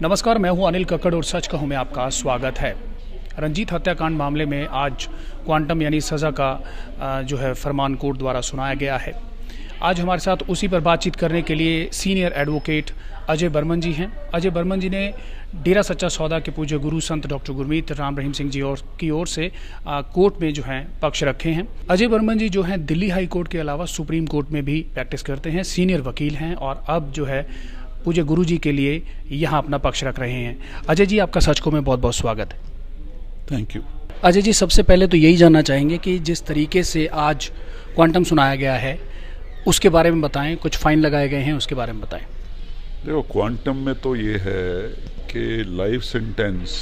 नमस्कार, मैं हूं अनिल कक्कड़ और सच कहूं में आपका स्वागत है। रंजीत हत्याकांड मामले में आज क्वांटम यानी सज़ा का जो है फरमान कोर्ट द्वारा सुनाया गया है। आज हमारे साथ उसी पर बातचीत करने के लिए सीनियर एडवोकेट अजय बर्मन जी हैं। अजय बर्मन जी ने डेरा सच्चा सौदा के पूज्य गुरु संत डॉक्टर गुरमीत राम रहीम सिंह जी की ओर से कोर्ट में जो हैं पक्ष रखे हैं। अजय बर्मन जी जो हैं दिल्ली हाई कोर्ट के अलावा सुप्रीम कोर्ट में भी प्रैक्टिस करते हैं, सीनियर वकील हैं और अब जो है पूज्य गुरु जी के लिए यहाँ अपना पक्ष रख रहे हैं। अजय जी, आपका सच को में बहुत बहुत स्वागत है। Thank you. अजय जी, सबसे पहले तो यही जानना चाहेंगे कि जिस तरीके से आज क्वांटम सुनाया गया है उसके बारे में बताएं, कुछ फाइन लगाए गए हैं उसके बारे में बताएं। देखो, क्वांटम में तो ये है कि लाइफ सेंटेंस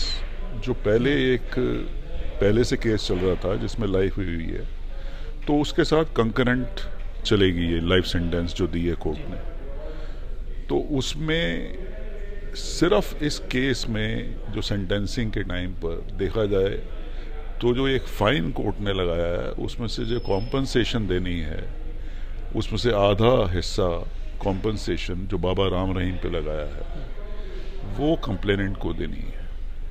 जो पहले से केस चल रहा था जिसमें लाइफ हुई है, तो उसके साथ कंकरेंट चलेगी ये लाइफ सेंटेंस जो दी है कोर्ट ने। तो उसमें सिर्फ इस केस में जो सेंटेंसिंग के टाइम पर देखा जाए तो जो एक फाइन कोर्ट ने लगाया है उसमें से जो कॉम्पनसेशन देनी है उसमें से आधा हिस्सा कॉम्पनसेशन जो बाबा राम रहीम पे लगाया है वो कंप्लेनेंट को देनी है,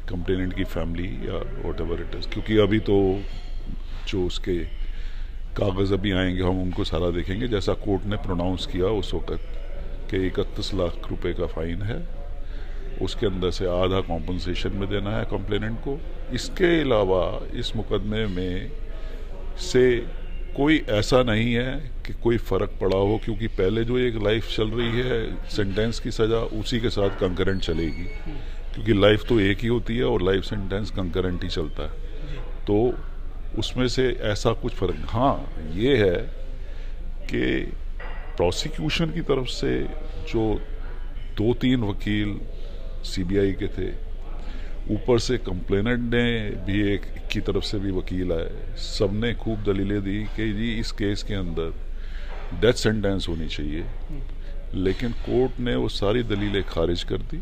कंप्लेनेंट की फैमिली या व्हाटएवर इट इज। क्योंकि अभी तो जो उसके कागज़ अभी आएंगे हम उनको सारा देखेंगे। जैसा कोर्ट ने प्रोनाउंस किया उस वक्त कि 31 लाख रुपए का फाइन है, उसके अंदर से आधा कॉम्पनसेशन में देना है कंप्लेनेंट को। इसके अलावा इस मुकदमे में से कोई ऐसा नहीं है कि कोई फ़र्क पड़ा हो, क्योंकि पहले जो एक लाइफ चल रही है सेंटेंस की सज़ा उसी के साथ कंकरेंट चलेगी, क्योंकि लाइफ तो एक ही होती है और लाइफ सेंटेंस कंकरेंट ही चलता है। तो उसमें से ऐसा कुछ फ़र्क, हाँ ये है कि प्रोसिक्यूशन की तरफ से जो 2-3 वकील सीबीआई के थे, ऊपर से कंप्लेनेंट ने भी एक की तरफ से भी वकील आए, सबने खूब दलीलें दी कि जी इस केस के अंदर डेथ सेंटेंस होनी चाहिए। लेकिन कोर्ट ने वो सारी दलीलें खारिज कर दी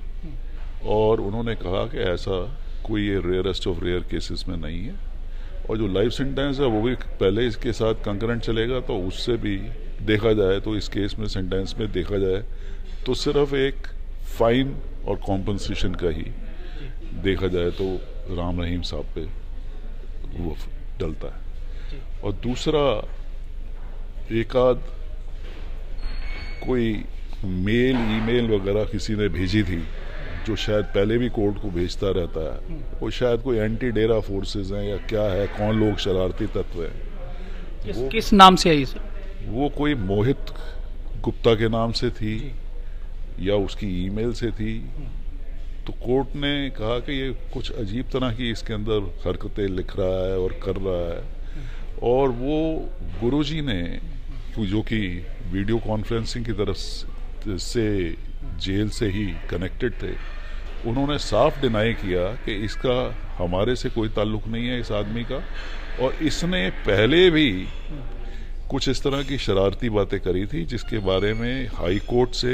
और उन्होंने कहा कि ऐसा कोई ये रेयरेस्ट ऑफ रेयर केसेस में नहीं है, और जो लाइफ सेंटेंस है वो भी पहले इसके साथ कंकरेंट चलेगा। तो उससे भी देखा जाए तो इस केस में सेंटेंस में देखा जाए तो सिर्फ एक फाइन और कॉम्पनसेशन का ही देखा जाए तो राम रहीम साहब पे वो डलता है। और दूसरा, एक आध कोई मेल ईमेल वगैरह किसी ने भेजी थी जो शायद पहले भी कोर्ट को भेजता रहता है, वो शायद कोई एंटी डेरा फोर्सेस हैं या क्या है, कौन लोग शरारती तत्व हैं। किस नाम से आई सर? वो कोई मोहित गुप्ता के नाम से थी या उसकी ईमेल से थी। तो कोर्ट ने कहा कि ये कुछ अजीब तरह की इसके अंदर हरकतें लिख रहा है और कर रहा है। और वो गुरुजी ने जो कि वीडियो कॉन्फ्रेंसिंग की तरफ से जेल से ही कनेक्टेड थे, उन्होंने साफ डिनाई किया कि इसका हमारे से कोई ताल्लुक नहीं है इस आदमी का, और इसने पहले भी कुछ इस तरह की शरारती बातें करी थी जिसके बारे में हाई कोर्ट से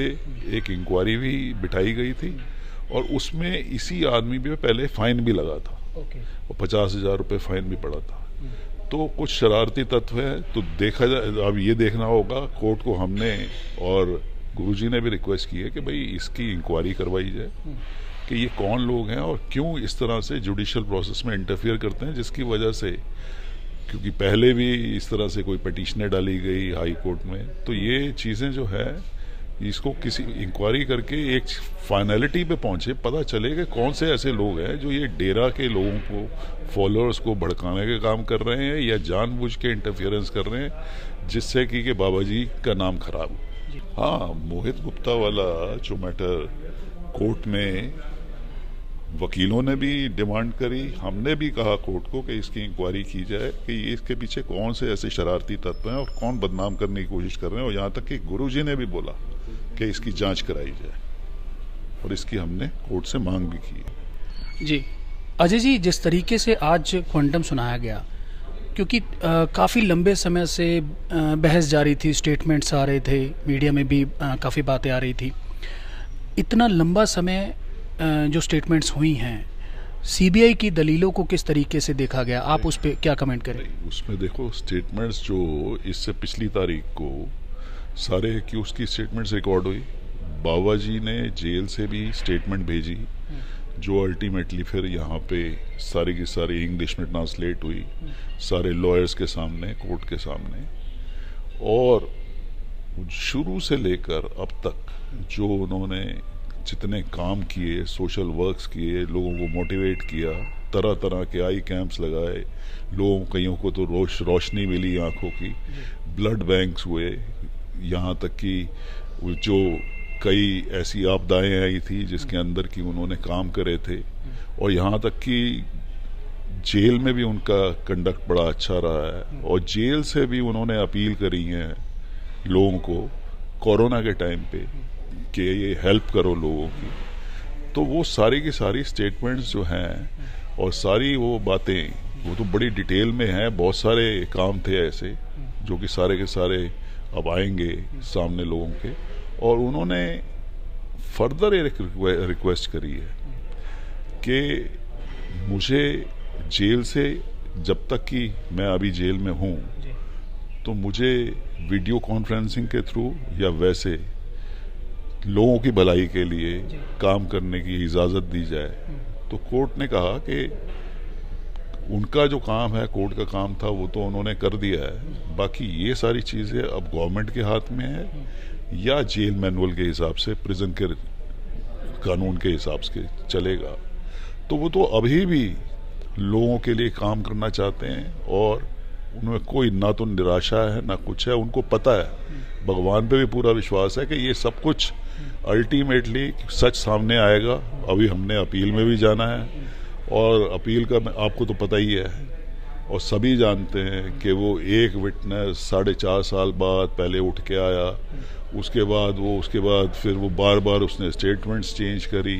एक इंक्वायरी भी बिठाई गई थी और उसमें इसी आदमी पे पहले फाइन भी लगा था और 50,000 रुपये फाइन भी पड़ा था। तो कुछ शरारती तत्व है। तो देखा जाए, अब ये देखना होगा कोर्ट को, हमने और गुरुजी ने भी रिक्वेस्ट की है कि भाई इसकी इंक्वायरी करवाई जाए कि ये कौन लोग हैं और क्यों इस तरह से जुडिशियल प्रोसेस में इंटरफियर करते हैं, जिसकी वजह से, क्योंकि पहले भी इस तरह से कोई पिटीशनें डाली गई हाई कोर्ट में। तो ये चीज़ें जो है इसको किसी इंक्वायरी करके एक फाइनलिटी पे पहुंचे, पता चले कि कौन से ऐसे लोग हैं जो ये डेरा के लोगों को, फॉलोअर्स को भड़काने के काम कर रहे हैं या जानबूझ के इंटरफियरेंस कर रहे हैं जिससे कि बाबा जी का नाम खराब हो। हाँ, मोहित गुप्ता वाला जो मैटर कोर्ट में वकीलों ने भी डिमांड करी, हमने भी कहा कोर्ट को कि इसकी इंक्वायरी की जाए कि इसके पीछे कौन से ऐसे शरारती तत्व हैं और कौन बदनाम करने की कोशिश कर रहे हैं। और यहाँ तक कि गुरुजी ने भी बोला कि इसकी जांच कराई जाए और इसकी हमने कोर्ट से मांग भी की। जी अजय जी, जिस तरीके से आज क्वांटम सुनाया गया, क्योंकि काफ़ी लंबे समय से बहस जारी थी, स्टेटमेंट्स आ रहे थे, मीडिया में भी काफ़ी बातें आ रही थी, इतना लंबा समय जो स्टेटमेंट्स हुई हैं, सीबीआई की दलीलों को किस तरीके से देखा गया, आप उस पर क्या कमेंट करें? उसमें देखो, स्टेटमेंट्स जो इससे पिछली तारीख को सारे एक्यूज की स्टेटमेंट्स रिकॉर्ड हुई, बाबा जी ने जेल से भी स्टेटमेंट भेजी जो अल्टीमेटली फिर यहाँ पे सारी की सारी इंग्लिश में ट्रांसलेट हुई सारे लॉयर्स के सामने, कोर्ट के सामने। और शुरू से लेकर अब तक जो उन्होंने जितने काम किए, सोशल वर्क्स किए, लोगों को मोटिवेट किया, तरह तरह के आई कैंप्स लगाए, लोगों कईयों को तो रोशनी मिली आंखों की, ब्लड बैंक्स हुए, यहाँ तक कि जो कई ऐसी आपदाएं आई थी जिसके अंदर की उन्होंने काम करे थे, और यहाँ तक कि जेल में भी उनका कंडक्ट बड़ा अच्छा रहा है। और जेल से भी उन्होंने अपील करी है लोगों को कोरोना के टाइम पे कि ये हेल्प करो लोगों की। तो वो सारी की सारी स्टेटमेंट्स जो हैं और सारी वो बातें, वो तो बड़ी डिटेल में हैं। बहुत सारे काम थे ऐसे जो कि सारे के सारे अब आएंगे सामने लोगों के। और उन्होंने फर्दर एक रिक्वेस्ट करी है कि मुझे जेल से, जब तक कि मैं अभी जेल में हूँ, तो मुझे वीडियो कॉन्फ्रेंसिंग के थ्रू या वैसे लोगों की भलाई के लिए काम करने की इजाज़त दी जाए। तो कोर्ट ने कहा कि उनका जो काम है, कोर्ट का काम था, वो तो उन्होंने कर दिया है। बाकी ये सारी चीज़ें अब गवर्नमेंट के हाथ में है या जेल मैनुअल के हिसाब से, प्रिजन के कानून के हिसाब से चलेगा। तो वो तो अभी भी लोगों के लिए काम करना चाहते हैं और उनमें कोई ना तो निराशा है ना कुछ है। उनको पता है, भगवान पे भी पूरा विश्वास है कि ये सब कुछ अल्टीमेटली सच सामने आएगा। अभी हमने अपील में भी जाना है और अपील का आपको तो पता ही है और सभी जानते हैं कि वो एक विटनेस 4.5 साल बाद पहले उठ के आया, उसके बाद फिर वो बार बार उसने स्टेटमेंट्स चेंज करी।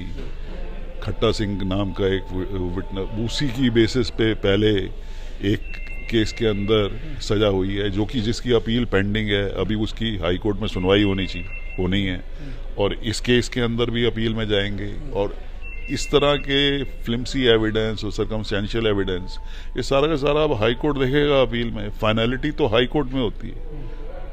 खट्टा सिंह नाम का एक विटनेस, उसी की बेसिस पे पहले एक केस के अंदर सजा हुई है, जो कि जिसकी अपील पेंडिंग है। अभी उसकी हाई कोर्ट में सुनवाई होनी है और इस केस के अंदर भी अपील में जाएंगे। और इस तरह के फ्लिम्सी एविडेंस और सर्कमस्टेंशियल एविडेंस, ये सारा का सारा अब हाई कोर्ट देखेगा अपील में। फाइनलिटी तो हाई कोर्ट में होती है,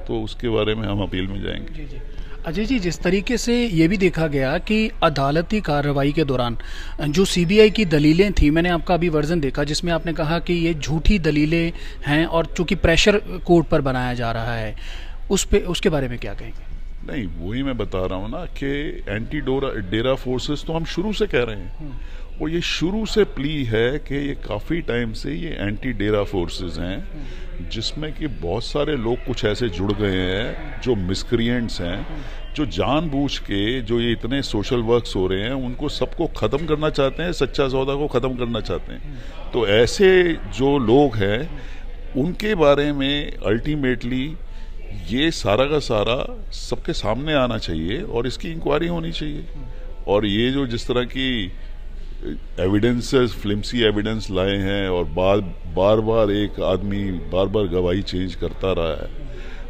तो उसके बारे में हम अपील में जाएंगे। अजय जी, जिस तरीके से ये भी देखा गया कि अदालती कार्रवाई के दौरान जो सीबीआई की दलीलें थी, मैंने आपका अभी वर्जन देखा जिसमें आपने कहा कि ये झूठी दलीलें हैं और चूंकि प्रेशर कोर्ट पर बनाया जा रहा है, उसके बारे में क्या कहेंगे? नहीं, वही मैं बता रहा हूँ ना कि एंटी डेरा फोर्सेस तो हम शुरू से कह रहे हैं, और ये शुरू से प्ली है कि ये काफ़ी टाइम से ये एंटी डेरा फोर्सेस हैं, जिसमें कि बहुत सारे लोग कुछ ऐसे जुड़ गए हैं जो मिसक्रिएंट्स हैं, जो जानबूझ के जो ये इतने सोशल वर्क्स हो रहे हैं उनको सबको ख़त्म करना चाहते हैं, सच्चा सौदा को ख़त्म करना चाहते हैं। तो ऐसे जो लोग हैं उनके बारे में अल्टीमेटली ये सारा का सारा सबके सामने आना चाहिए और इसकी इंक्वायरी होनी चाहिए। और ये जो जिस तरह की एविडेंसेस, फ्लिम्सी एविडेंस लाए हैं और बार बार एक आदमी बार बार गवाही चेंज करता रहा है,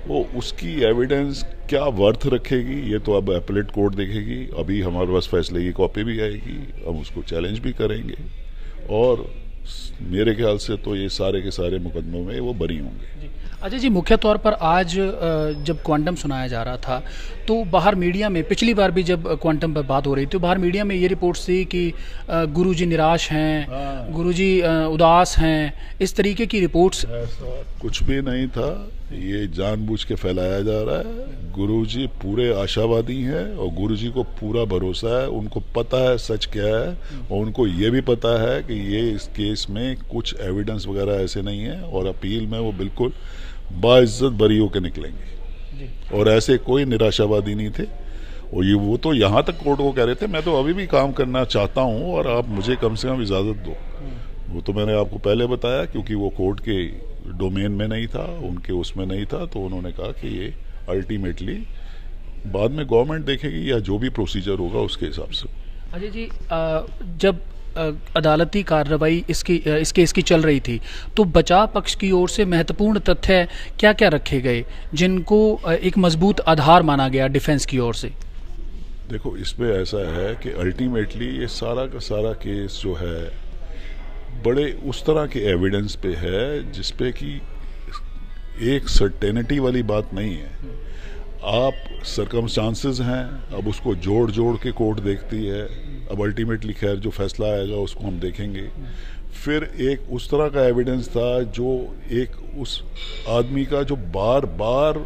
वो उसकी एविडेंस क्या वर्थ रखेगी ये तो अब अपीलेट कोर्ट देखेगी। अभी हमारे पास फैसले की कॉपी भी आएगी, हम उसको चैलेंज भी करेंगे और मेरे ख्याल से तो ये सारे के सारे मुकदमों में वो बरी होंगे। अजय जी, मुख्य तौर पर आज जब क्वांटम सुनाया जा रहा था तो बाहर मीडिया में, पिछली बार भी जब क्वांटम पर बात हो रही थी तो बाहर मीडिया में ये रिपोर्ट्स थी कि गुरुजी निराश हैं, गुरुजी उदास हैं, इस तरीके की रिपोर्ट्स। कुछ भी नहीं था, ये जानबूझ के फैलाया जा रहा है। गुरुजी पूरे आशावादी हैं और गुरुजी को पूरा भरोसा है, उनको पता है सच क्या है और उनको ये भी पता है कि ये इस केस में कुछ एविडेंस वगैरह ऐसे नहीं है और अपील में वो बिल्कुल बाइज्जत बरी होकर निकलेंगे। और ऐसे कोई निराशावादी नहीं थे और ये वो तो यहाँ तक कोर्ट को कह रहे थे मैं तो अभी भी काम करना चाहता हूँ और आप मुझे कम से कम इजाज़त दो। वो तो मैंने आपको पहले बताया, क्योंकि वो कोर्ट के डोमेन में नहीं था, उनके उसमें नहीं था, तो उन्होंने कहा कि ये अल्टीमेटली बाद में गवर्नमेंट देखेगी या जो भी प्रोसीजर होगा उसके हिसाब से। अजय जी, जब अदालती कार्रवाई इस केस की चल रही थी तो बचाव पक्ष की ओर से महत्वपूर्ण तथ्य क्या क्या रखे गए जिनको एक मजबूत आधार माना गया डिफेंस की ओर से? देखो, इसमें ऐसा है कि अल्टीमेटली ये सारा का सारा केस जो है बड़े उस तरह के एविडेंस पे है जिसपे कि एक सर्टेनिटी वाली बात नहीं है। आप सर्कमस्टांसेस हैं, अब उसको जोड़ जोड़ के कोर्ट देखती है। अब अल्टीमेटली खैर जो फैसला आएगा उसको हम देखेंगे। फिर एक उस तरह का एविडेंस था जो एक उस आदमी का जो बार बार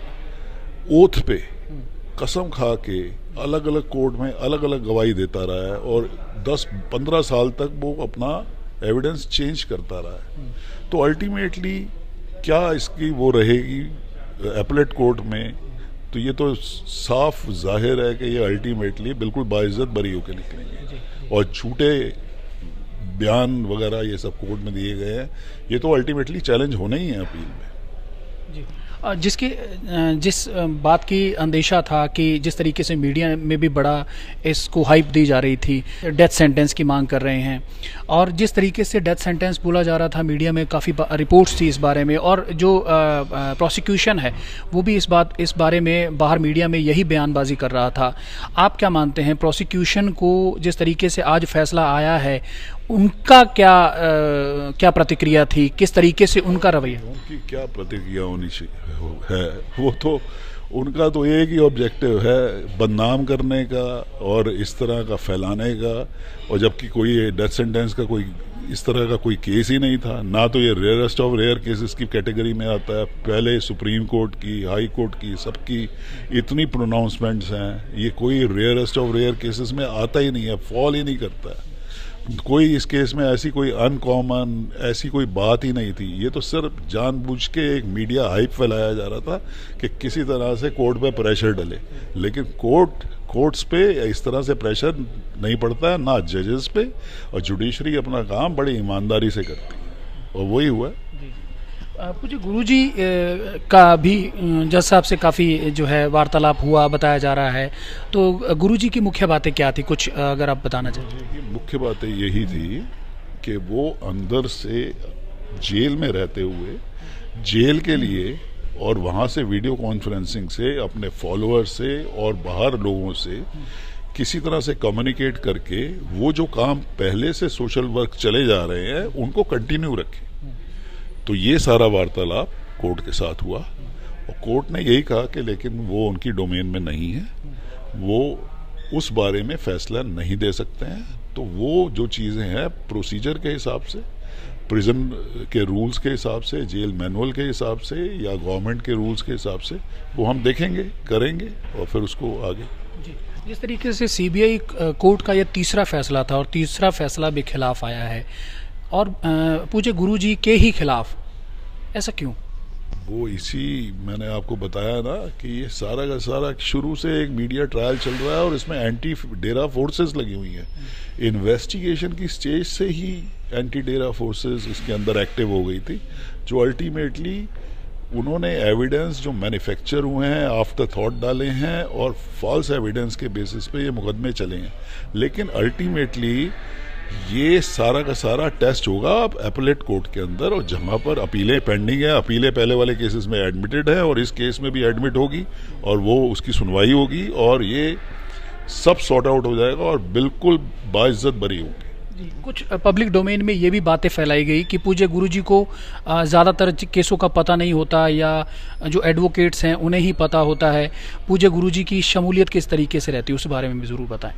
ओथ पे कसम खा के अलग अलग कोर्ट में अलग अलग गवाही देता रहा है और 10-15 साल तक वो अपना एविडेंस चेंज करता रहा है। तो अल्टीमेटली क्या इसकी वो रहेगी एपलेट कोर्ट में, तो ये तो साफ जाहिर है कि ये अल्टीमेटली बिल्कुल बाइज्जत बरी होकर निकलेंगे और झूठे बयान वगैरह ये सब कोर्ट में दिए गए हैं, ये तो अल्टीमेटली चैलेंज होना ही है अपील में। जी। जिस बात की अंदेशा था कि जिस तरीके से मीडिया में भी बड़ा इसको हाइप दी जा रही थी, डेथ सेंटेंस की मांग कर रहे हैं, और जिस तरीके से डेथ सेंटेंस बोला जा रहा था मीडिया में काफ़ी रिपोर्ट्स थी इस बारे में, और जो प्रोसिक्यूशन है वो भी इस बारे में बाहर मीडिया में यही बयानबाजी कर रहा था। आप क्या मानते हैं प्रोसिक्यूशन को जिस तरीके से आज फैसला आया है उनका क्या प्रतिक्रिया थी, किस तरीके से उनका रवैया? उनकी क्या प्रतिक्रिया होनी चाहिए है, वो तो उनका तो एक ही ऑब्जेक्टिव है बदनाम करने का और इस तरह का फैलाने का, और जबकि कोई डेथ सेंटेंस का कोई इस तरह का कोई केस ही नहीं था, ना तो ये रेयरेस्ट ऑफ रेयर केसेस की कैटेगरी में आता है। पहले सुप्रीम कोर्ट की, हाई कोर्ट की, सबकी इतनी प्रोनाउंसमेंट्स हैं, ये कोई रेयरेस्ट ऑफ रेयर केसेस में आता ही नहीं है, फॉल ही नहीं करता है। कोई इस केस में ऐसी कोई अनकॉमन ऐसी कोई बात ही नहीं थी। ये तो सिर्फ जानबूझ के एक मीडिया हाइप फैलाया जा रहा था कि किसी तरह से कोर्ट पे प्रेशर डले, लेकिन कोर्ट्स पे इस तरह से प्रेशर नहीं पड़ता है, ना जजेस पे, और जुडिशरी अपना काम बड़ी ईमानदारी से करती है, और वही हुआ। पूज्य गुरुजी का भी जज साहब से काफ़ी जो है वार्तालाप हुआ बताया जा रहा है, तो गुरुजी की मुख्य बातें क्या थी, कुछ अगर आप बताना चाहें? मुख्य बातें यही थी कि वो अंदर से जेल में रहते हुए जेल के लिए और वहाँ से वीडियो कॉन्फ्रेंसिंग से अपने फॉलोअर से और बाहर लोगों से किसी तरह से कम्युनिकेट करके वो जो काम पहले से सोशल वर्क चले जा रहे हैं उनको कंटिन्यू रखें। तो ये सारा वार्तालाप कोर्ट के साथ हुआ, और कोर्ट ने यही कहा कि लेकिन वो उनकी डोमेन में नहीं है, वो उस बारे में फैसला नहीं दे सकते हैं। तो वो जो चीज़ें हैं प्रोसीजर के हिसाब से, प्रिजन के रूल्स के हिसाब से, जेल मैनुअल के हिसाब से, या गवर्नमेंट के रूल्स के हिसाब से वो हम देखेंगे, करेंगे, और फिर उसको आगे। जिस तरीके से सीबीआई कोर्ट का यह तीसरा फैसला था और तीसरा फैसला भी खिलाफ आया है, और पूज्य गुरुजी के ही खिलाफ, ऐसा क्यों? वो इसी मैंने आपको बताया ना कि ये सारा का सारा शुरू से एक मीडिया ट्रायल चल रहा है और इसमें एंटी डेरा फोर्सेस लगी हुई हैं। इन्वेस्टिगेशन की स्टेज से ही एंटी डेरा फोर्सेस इसके अंदर एक्टिव हो गई थी, जो अल्टीमेटली उन्होंने एविडेंस जो मैन्युफैक्चर हुए हैं, आफ्टर थॉट डाले हैं, और फॉल्स एविडेंस के बेसिस पे ये मुकदमे चले हैं। लेकिन अल्टीमेटली ये सारा का सारा टेस्ट होगा अब एपलेट कोर्ट के अंदर, और जहाँ पर अपीलें पेंडिंग है, अपीलें पहले वाले केसेस में एडमिटेड है और इस केस में भी एडमिट होगी, और वो उसकी सुनवाई होगी, और ये सब सॉर्ट आउट हो जाएगा और बिल्कुल बाइज्जत बरी होगी। कुछ पब्लिक डोमेन में ये भी बातें फैलाई गई कि पूज्य गुरुजी को ज़्यादातर केसों का पता नहीं होता, या जो एडवोकेट्स हैं उन्हें ही पता होता है। पूज्य गुरुजी की शमूलियत किस तरीके से रहती है, उस बारे में भी ज़रूर बताएं।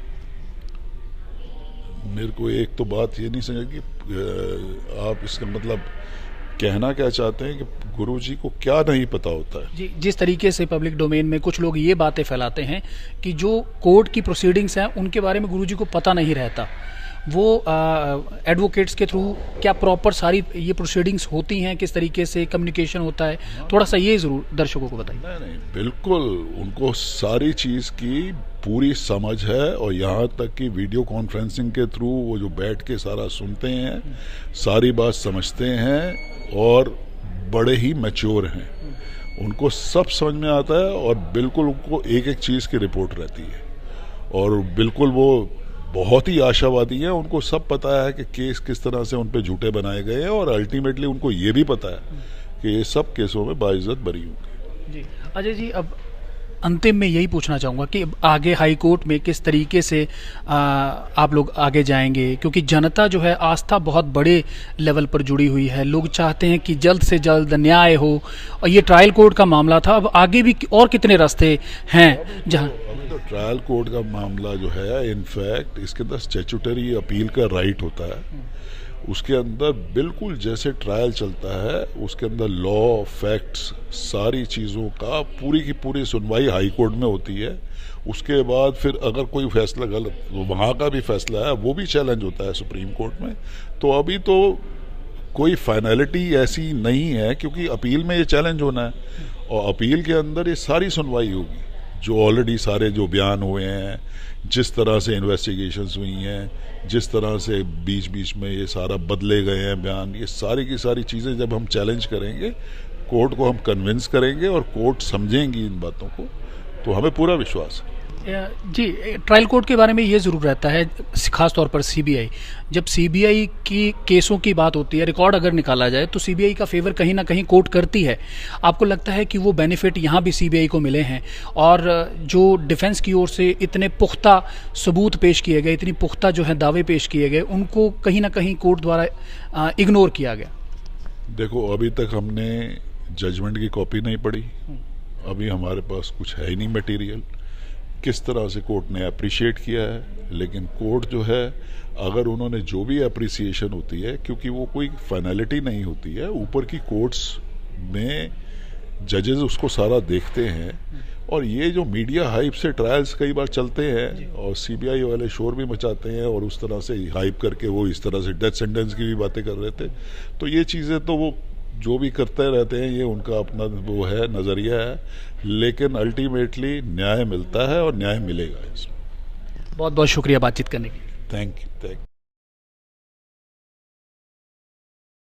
मेरे को एक तो बात ये नहीं समझ कि आप इसका मतलब कहना क्या चाहते हैं कि गुरुजी को क्या नहीं पता होता है? जी, जिस तरीके से पब्लिक डोमेन में कुछ लोग ये बातें फैलाते हैं कि जो कोर्ट की प्रोसीडिंग्स हैं उनके बारे में गुरुजी को पता नहीं रहता, वो एडवोकेट्स के थ्रू क्या प्रॉपर सारी ये प्रोसीडिंग्स होती हैं, किस तरीके से कम्युनिकेशन होता है, थोड़ा सा ये ज़रूर दर्शकों को बताइए। नहीं, बिल्कुल उनको सारी चीज़ की पूरी समझ है, और यहाँ तक कि वीडियो कॉन्फ्रेंसिंग के थ्रू वो जो बैठ के सारा सुनते हैं, सारी बात समझते हैं, और बड़े ही मैच्योर हैं, उनको सब समझ में आता है, और बिल्कुल उनको एक एक चीज़ की रिपोर्ट रहती है, और बिल्कुल वो बहुत ही आशावादी है। उनको सब पता है कि केस किस तरह से उन पे झूठे बनाए गए हैं, और अल्टीमेटली उनको ये भी पता है कि ये सब केसों में बाइज्जत बरी होंगी। जी अजय जी, अब अंतिम में यही पूछना चाहूँगा कि आगे हाई कोर्ट में किस तरीके से आप लोग आगे जाएंगे, क्योंकि जनता जो है आस्था बहुत बड़े लेवल पर जुड़ी हुई है। लोग चाहते हैं कि जल्द से जल्द न्याय हो, और ये ट्रायल कोर्ट का मामला था, अब आगे भी और कितने रास्ते हैं जहाँ अभी तो ट्रायल कोर्ट का मामला जो है, इनफैक्ट इसके अंदर स्टैट्यूटरी अपील का राइट होता है। उसके अंदर बिल्कुल जैसे ट्रायल चलता है, उसके अंदर लॉ, फैक्ट्स, सारी चीज़ों का पूरी की पूरी सुनवाई हाई कोर्ट में होती है। उसके बाद फिर अगर कोई फैसला गलत, तो वहाँ का भी फैसला है वो भी चैलेंज होता है सुप्रीम कोर्ट में। तो अभी तो कोई फाइनलिटी ऐसी नहीं है, क्योंकि अपील में ये चैलेंज होना है, और अपील के अंदर ये सारी सुनवाई होगी। जो ऑलरेडी सारे जो बयान हुए हैं, जिस तरह से इन्वेस्टिगेशंस हुई हैं, जिस तरह से बीच बीच में ये सारा बदले गए हैं बयान, ये सारी की सारी चीज़ें जब हम चैलेंज करेंगे, कोर्ट को हम कन्विंस करेंगे और कोर्ट समझेंगी इन बातों को, तो हमें पूरा विश्वास है। जी, ट्रायल कोर्ट के बारे में ये ज़रूर रहता है, ख़ास तौर पर सीबीआई, जब सीबीआई की केसों की बात होती है, रिकॉर्ड अगर निकाला जाए तो सीबीआई का फेवर कहीं ना कहीं कोर्ट करती है। आपको लगता है कि वो बेनिफिट यहाँ भी सीबीआई को मिले हैं, और जो डिफेंस की ओर से इतने पुख्ता सबूत पेश किए गए, इतनी पुख्ता जो है दावे पेश किए गए, उनको कहीं ना कहीं कोर्ट द्वारा इग्नोर किया गया? देखो, अभी तक हमने जजमेंट की कॉपी नहीं पढ़ी, अभी हमारे पास कुछ है ही नहीं मटेरियल किस तरह से कोर्ट ने अप्रिशिएट किया है। लेकिन कोर्ट जो है, अगर उन्होंने जो भी अप्रिसिएशन होती है, क्योंकि वो कोई फाइनलिटी नहीं होती है, ऊपर की कोर्ट्स में जजेस उसको सारा देखते हैं, और ये जो मीडिया हाइप से ट्रायल्स कई बार चलते हैं और सीबीआई वाले शोर भी मचाते हैं, और उस तरह से हाइप करके वो इस तरह से डेथ सेंटेंस की भी बातें कर रहे थे, तो ये चीज़ें तो वो जो भी करते रहते हैं, ये उनका अपना वो है, नज़रिया है। लेकिन अल्टीमेटली न्याय मिलता है और न्याय मिलेगा इसमें। बहुत बहुत शुक्रिया बातचीत करने के लिए। Thank you.